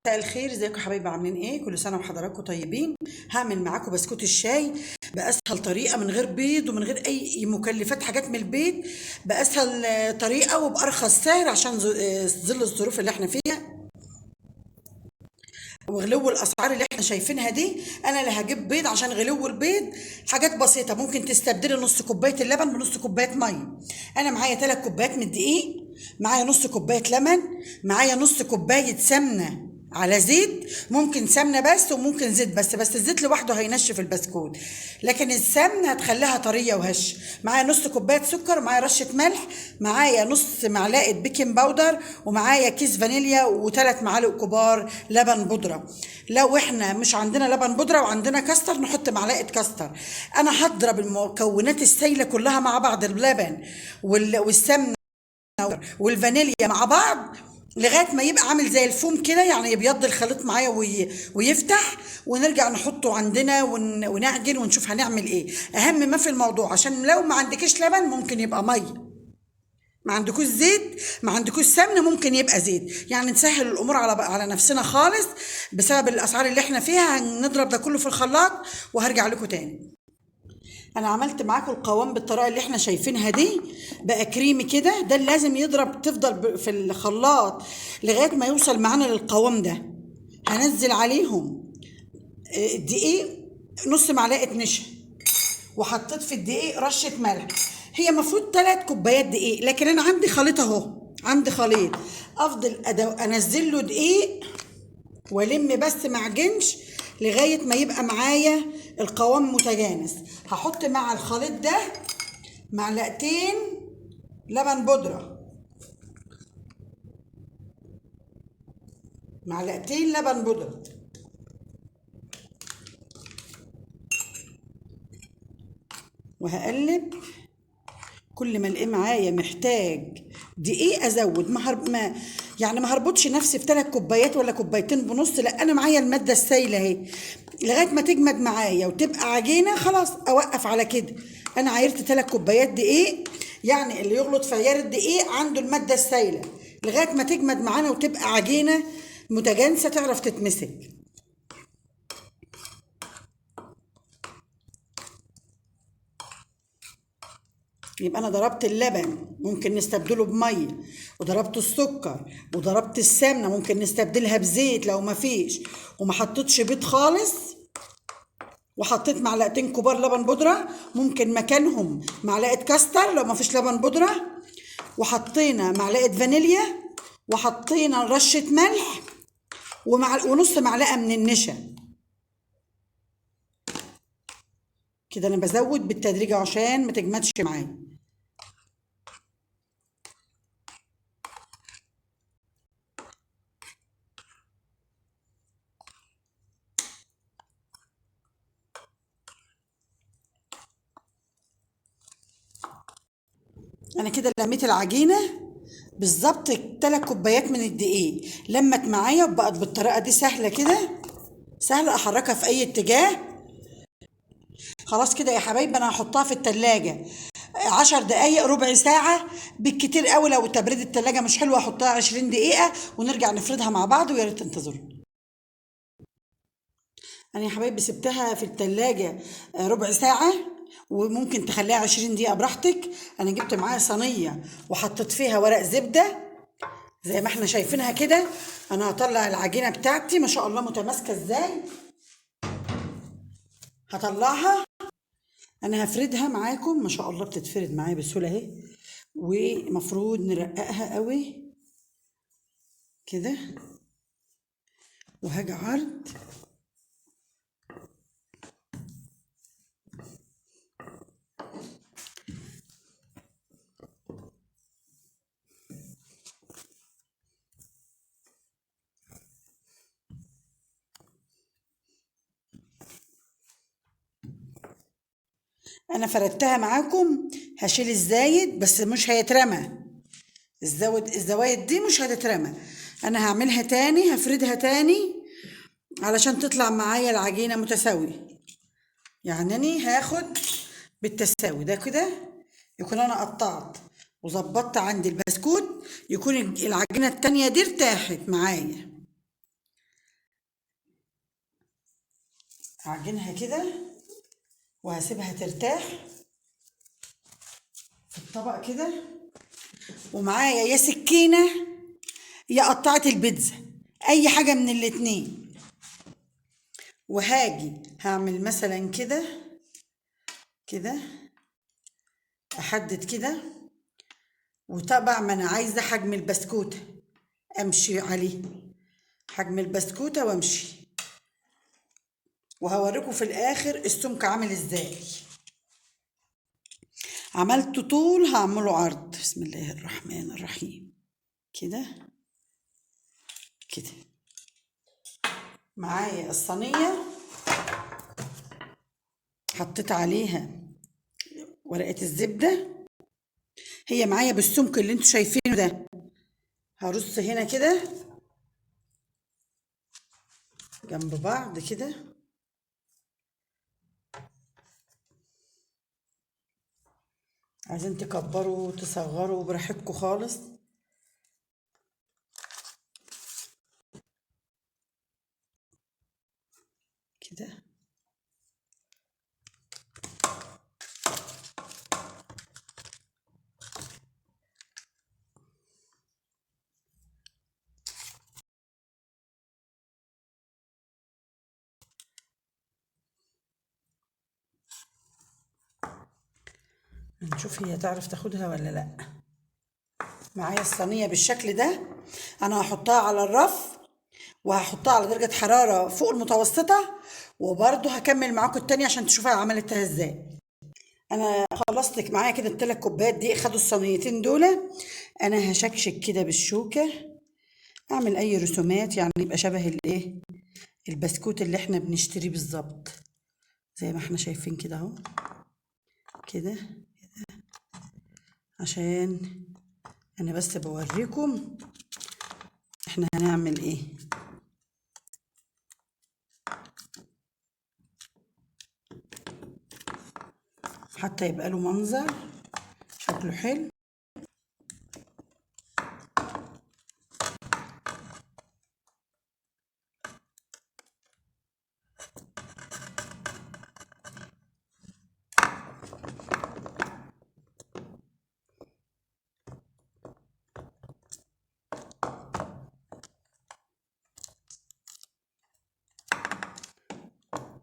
مساء الخير، ازيكم يا حبايبي؟ عاملين ايه؟ كل سنه وحضراتكم طيبين. هعمل معاكم بسكوت الشاي باسهل طريقه، من غير بيض ومن غير اي مكلفات حاجات من البيت، باسهل طريقه وبارخص سعر عشان ظل الظروف اللي احنا فيها وغلو الاسعار اللي احنا شايفينها دي. انا اللي هجيب بيض عشان غلو البيض. حاجات بسيطه، ممكن تستبدلي نص كوبايه اللبن بنص كوبايه ميه. انا معايا 3 كوبايات من الدقيق، معايا نص كوبايه لبن، معايا نص كوبايه سمنه على زيت، ممكن سمنه بس وممكن زيت بس الزيت لوحده هينشف البسكوت، لكن السمنه هتخليها طريه وهش. معايا نص كوبايه سكر، معايا رشه ملح، معايا نص معلقه بيكنج باودر، ومعايا كيس فانيليا، وثلاث معالق كبار لبن بودره. لو احنا مش عندنا لبن بودره وعندنا كاستر نحط معلقه كاستر. انا هضرب المكونات السائله كلها مع بعض، اللبن والسمنه والفانيليا مع بعض لغايه ما يبقى عامل زي الفوم كده، يعني يبيض الخليط معايا ويفتح، ونرجع نحطه عندنا ونعجن ونشوف هنعمل ايه. اهم ما في الموضوع، عشان لو ما عندكش لبن ممكن يبقى ميه، ما عندكوش زيت، ما عندكوش سمنه ممكن يبقى زيت. يعني نسهل الامور على نفسنا خالص بسبب الاسعار اللي احنا فيها. هنضرب ده كله في الخلاط وهرجع لكم تاني. انا عملت معاكم القوام بالطريقه اللي احنا شايفينها دي، بقى كريمي كده. ده اللي لازم يضرب، تفضل في الخلاط لغايه ما يوصل معانا للقوام ده. هنزل عليهم الدقيق، نص معلقه نشا، وحطيت في الدقيق رشه ملح. هي المفروض 3 كوبايات دقيق، لكن انا عندي خليط اهو، عندي خليط. افضل انزل له دقيق والم بس معجنش لغايه ما يبقى معايا القوام متجانس. هحط مع الخليط ده معلقتين لبن بودره، معلقتين لبن بودره، وهقلب. كل ما الاقيه معايا محتاج دقيق ازود. ما هربطش نفسي في 3 كوبايات ولا كوبايتين بنص، لا، انا معايا الماده السايله اهي لغايه ما تجمد معايا وتبقى عجينه، خلاص اوقف على كده. انا عايرت 3 كوبايات دقيق، يعني اللي يغلط في عيار الدقيق عنده الماده السايله لغايه ما تجمد معانا وتبقى عجينه متجانسه تعرف تتمسك. يبقى انا ضربت اللبن ممكن نستبدله بميه، وضربت السكر، وضربت السمنه ممكن نستبدلها بزيت لو ما فيش، وما حطيتش بيض خالص، وحطيت معلقتين كبار لبن بودره، ممكن مكانهم معلقه كاستر لو ما فيش لبن بودره، وحطينا معلقه فانيليا، وحطينا رشه ملح، ونص معلقه من النشا. كده انا بزود بالتدريج عشان ما تجمدش معايا. انا كده لميت العجينه بالظبط 3 كوبايات من الدقيق، لمت معايا وبقت بالطريقه دي سهله كده، سهله احركها في اي اتجاه. خلاص كده يا حبايبي، انا هحطها في التلاجة 10 دقايق، ربع ساعة بالكتير قوي. لو تبريد التلاجة مش حلوة احطها 20 دقيقة ونرجع نفردها مع بعض، ويا ريت تنتظروا. انا يا حبايبي سبتها في التلاجة ربع ساعة، وممكن تخليها 20 دقيقة براحتك. انا جبت معايا صينية وحطيت فيها ورق زبدة زي ما احنا شايفينها كده. انا هطلع العجينة بتاعتي ما شاء الله متماسكة ازاي. هطلعها، انا هفردها معاكم ما شاء الله بتتفرد معايا بسهولة اهي. ومفروض نرققها قوي كده، وهاجي عرض. انا فردتها معاكم، هشيل الزايد بس مش هيترمى. الزوايد دي مش هتترمى. انا هعملها تاني، هفردها تاني علشان تطلع معايا العجينة متساوية. يعني أنا هاخد بالتساوي ده كده، يكون انا قطعت وظبطت عندي البسكوت، يكون العجينة التانية دي ارتاحت معايا. هعجنها كده وهسيبها ترتاح في الطبق كده، ومعايا يا سكينة يا قطعة البيتزا، اي حاجة من الاتنين. وهاجي هعمل مثلا كده كده، احدد كده، وطبعا ما انا عايزة حجم البسكوتة امشي عليه، حجم البسكوتة وامشي، وهوريكم في الاخر السمك عامل ازاي. عملت طول هعمله عرض. بسم الله الرحمن الرحيم. كده كده. معايا الصينية حطيت عليها ورقة الزبدة، هي معايا بالسمك اللي انتوا شايفينه ده. هرص هنا كده جنب بعض كده، عايزين تكبروا تصغروا براحتكم خالص. كده نشوف هي تعرف تاخدها ولا لا. معايا الصينية بالشكل ده، انا هحطها على الرف وهحطها على درجة حرارة فوق المتوسطة، وبرضه هكمل معاكم التانية عشان تشوفها عملتها ازاي. انا خلصت معايا كده ال3 كوبايات دي خدوا الصينيتين دول. انا هشكشك كده بالشوكة، اعمل اي رسومات يعني يبقى شبه الايه البسكوت اللي احنا بنشتريه بالظبط، زي ما احنا شايفين كده اهو كده، عشان انا بس بوريكم احنا هنعمل ايه، حتى يبقى له منظر شكله حلو.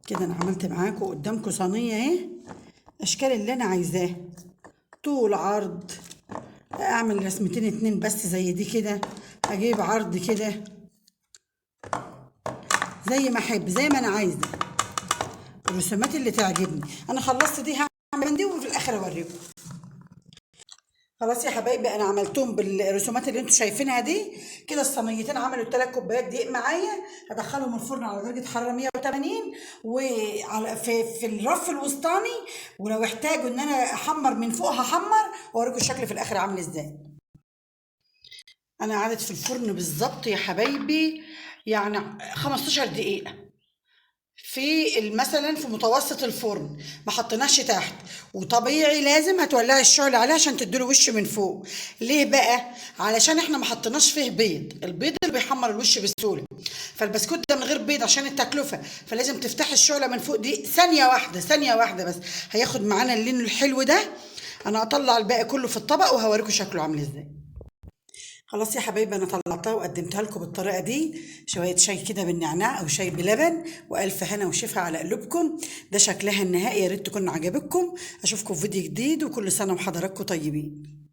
كده انا عملت معاكم قدامكم صينيه اهي، اشكال اللي انا عايزاه، طول عرض، اعمل رسمتين 2 بس زي دي كده، اجيب عرض كده زي ما احب زي ما انا عايزه، الرسومات اللي تعجبني. انا خلصت دي هعمل دي وفي الاخر اوريكم. خلاص يا حبايبي انا عملتهم بالرسومات اللي انتوا شايفينها دي كده. الصينيتين عملوا 3 كوبايات دقيق معايا، هدخلهم الفرن على درجه حراره 180 وعلى في الرف الوسطاني، ولو احتاجوا ان انا احمر من فوق هحمر واوريكم الشكل في الاخر عامل ازاي. انا قعدت في الفرن بالظبط يا حبايبي يعني 15 دقيقه، في مثلا في متوسط الفرن، ما حطيناش تحت. وطبيعي لازم هتولعي الشعل عليه عشان تديله وش من فوق. ليه بقى؟ علشان احنا ما حطيناش فيه بيض، البيض اللي بيحمر الوش بسهوله، فالبسكوت ده من غير بيض عشان التكلفه، فلازم تفتحي الشعله من فوق دي ثانيه واحده ثانيه واحده بس، هياخد معانا اللون الحلو ده. انا هطلع الباقي كله في الطبق وهوريكم شكله عامل ازاي. خلاص يا حبايبي انا طلعتها وقدمتها لكم بالطريقه دي، شويه شاي كده بالنعناع او شاي بلبن، والف هنا وشفا على قلوبكم. ده شكلها النهائي، يا ريت تكون عجبتكم. اشوفكم في فيديو جديد، وكل سنه وحضراتكم طيبين.